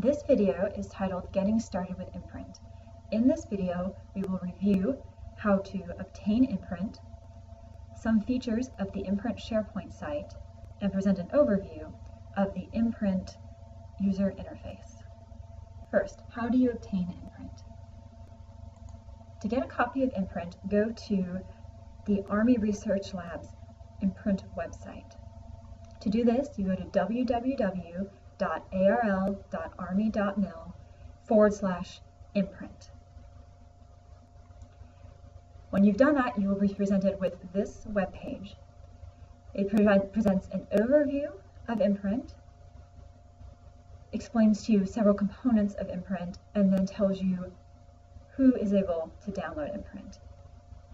This video is titled Getting Started with IMPRINT. In this video, we will review how to obtain IMPRINT, some features of the IMPRINT SharePoint site, and present an overview of the IMPRINT user interface. First, how do you obtain IMPRINT? To get a copy of IMPRINT, go to the Army Research Lab's IMPRINT website. To do this, you go to www.arl.army.mil/imprint. When you've done that, you will be presented with this web page. It presents an overview of IMPRINT, explains to you several components of IMPRINT, and then tells you who is able to download IMPRINT.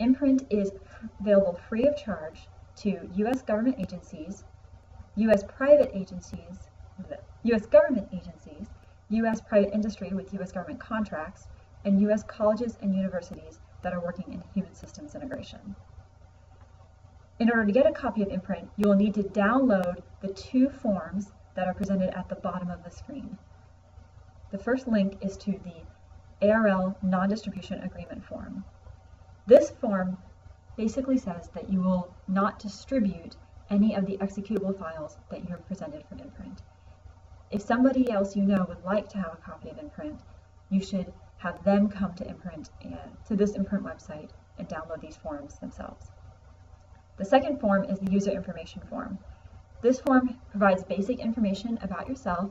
IMPRINT is available free of charge to U.S. government agencies, U.S. private agencies, U.S. government agencies, U.S. private industry with U.S. government contracts, and U.S. colleges and universities that are working in human systems integration. In order to get a copy of IMPRINT, you will need to download the two forms that are presented at the bottom of the screen. The first link is to the ARL Non-Distribution Agreement form. This form basically says that you will not distribute any of the executable files that you are presented from IMPRINT. If somebody else you know would like to have a copy of IMPRINT, you should have them come to IMPRINT and to this IMPRINT website and download these forms themselves. The second form is the user information form. This form provides basic information about yourself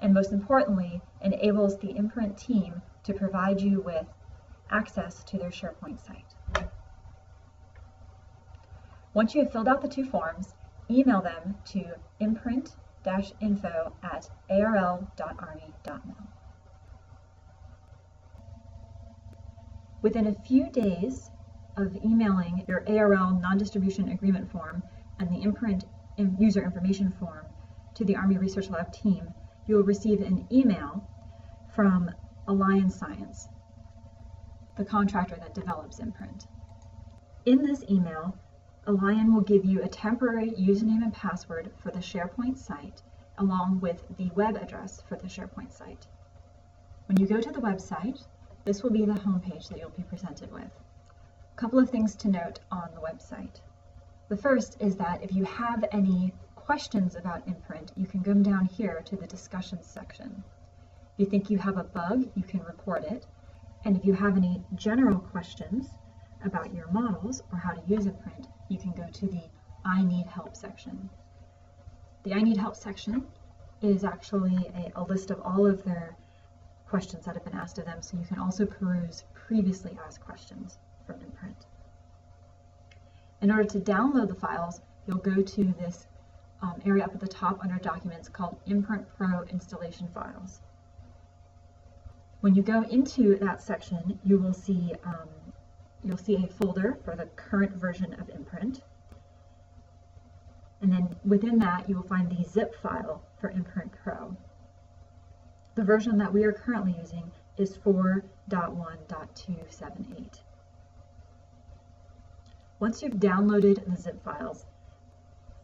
and, most importantly, enables the IMPRINT team to provide you with access to their SharePoint site. Once you have filled out the two forms, email them to imprint-info@arl.army.mil. Within a few days of emailing your ARL non-distribution agreement form and the IMPRINT user information form to the Army Research Lab team, you will receive an email from Alliance Science, the contractor that develops IMPRINT. In this email, Alliance will give you a temporary username and password for the SharePoint site, along with the web address for the SharePoint site. When you go to the website, this will be the home page that you'll be presented with. A couple of things to note on the website. The first is that if you have any questions about IMPRINT, you can go down here to the discussion section. If you think you have a bug, you can report it. And if you have any general questions about your models or how to use IMPRINT, you can go to the I Need Help section. The I Need Help section is actually a list of all of their questions that have been asked of them, so you can also peruse previously asked questions from IMPRINT. In order to download the files, you'll go to this area up at the top under Documents called IMPRINT Pro Installation Files. When you go into that section, you will see you'll see a folder for the current version of IMPRINT, and then within that you will find the zip file for IMPRINT Pro. The version that we are currently using is 4.1.278. Once you've downloaded the zip files,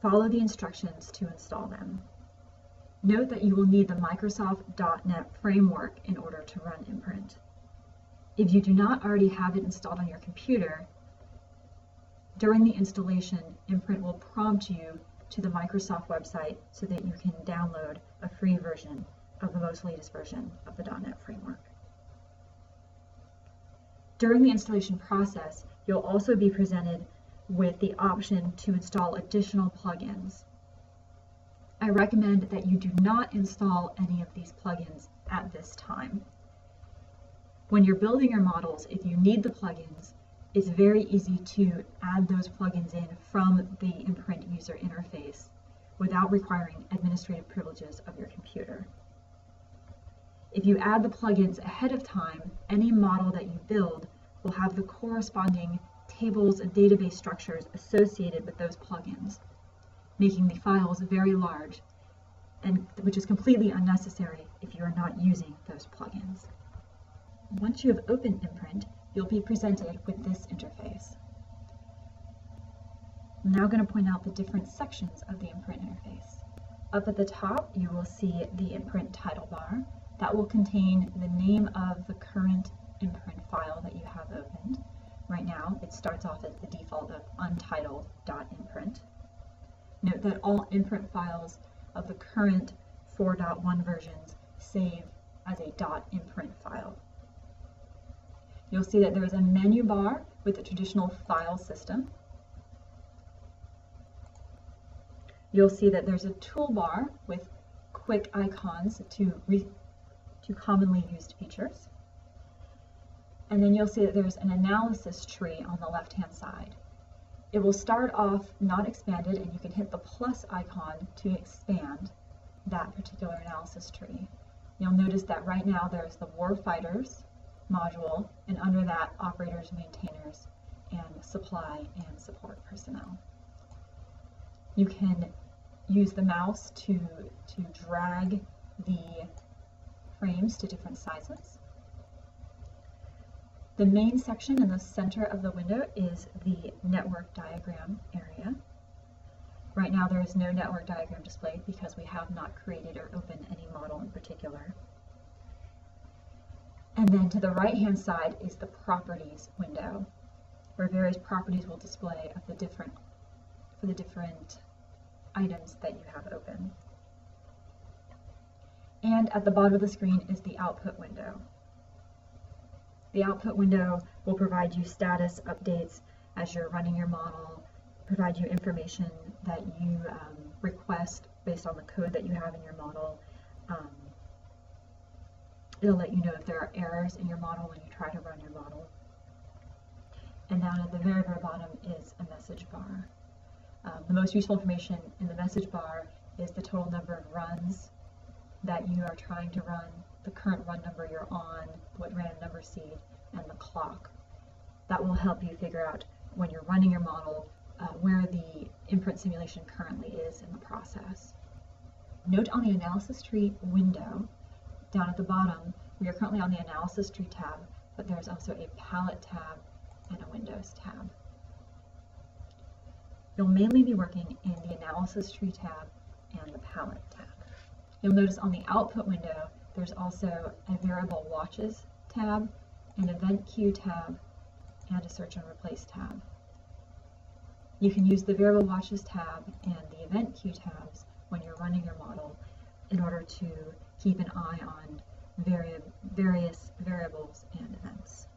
follow the instructions to install them. Note that you will need the Microsoft.NET framework in order to run IMPRINT. If you do not already have it installed on your computer, during the installation, IMPRINT will prompt you to the Microsoft website so that you can download a free version of the most latest version of the .NET framework. During the installation process, you'll also be presented with the option to install additional plugins. I recommend that you do not install any of these plugins at this time. When you're building your models, if you need the plugins, it's very easy to add those plugins in from the IMPRINT user interface without requiring administrative privileges of your computer. If you add the plugins ahead of time, any model that you build will have the corresponding tables and database structures associated with those plugins, making the files very large, and which is completely unnecessary if you are not using those plugins. Once you have opened IMPRINT, you'll be presented with this interface. I'm now going to point out the different sections of the IMPRINT interface. Up at the top, you will see the IMPRINT title bar, That will contain the name of the current imprint file that you have opened. Right now, it starts off as the default of untitled.imprint. Note that all imprint files of the current 4.1 versions save as a .imprint file. You'll see that there is a menu bar with the traditional file system. You'll see that there's a toolbar with quick icons to commonly used features. And then you'll see that there's an analysis tree on the left-hand side. It will start off not expanded, and you can hit the plus icon to expand that particular analysis tree. You'll notice that right now there's the warfighters module, and under that, operators, maintainers, and supply and support personnel. You can use the mouse to drag the frames to different sizes. The main section in the center of the window is the network diagram area. Right now there is no network diagram displayed because we have not created or opened any model in particular. And then to the right-hand side is the properties window, where various properties will display of the different items that you have open. And at the bottom of the screen is the output window. The output window will provide you status updates as you're running your model, provide you information that you request based on the code that you have in your model. It'll let you know if there are errors in your model when you try to run your model. And down at the very, very bottom is a message bar. The most useful information in the message bar is the total number of runs that you are trying to run, the current run number you're on, what random number seed, and the clock. That will help you figure out when you're running your model where the imprint simulation currently is in the process. Note on the analysis tree window, down at the bottom, we are currently on the analysis tree tab, but there's also a palette tab and a Windows tab. You'll mainly be working in the analysis tree tab and the palette tab. You'll notice on the output window, there's also a variable watches tab, an event queue tab, and a search and replace tab. You can use the variable watches tab and the event queue tabs when you're running your model in order to keep an eye on various variables and events.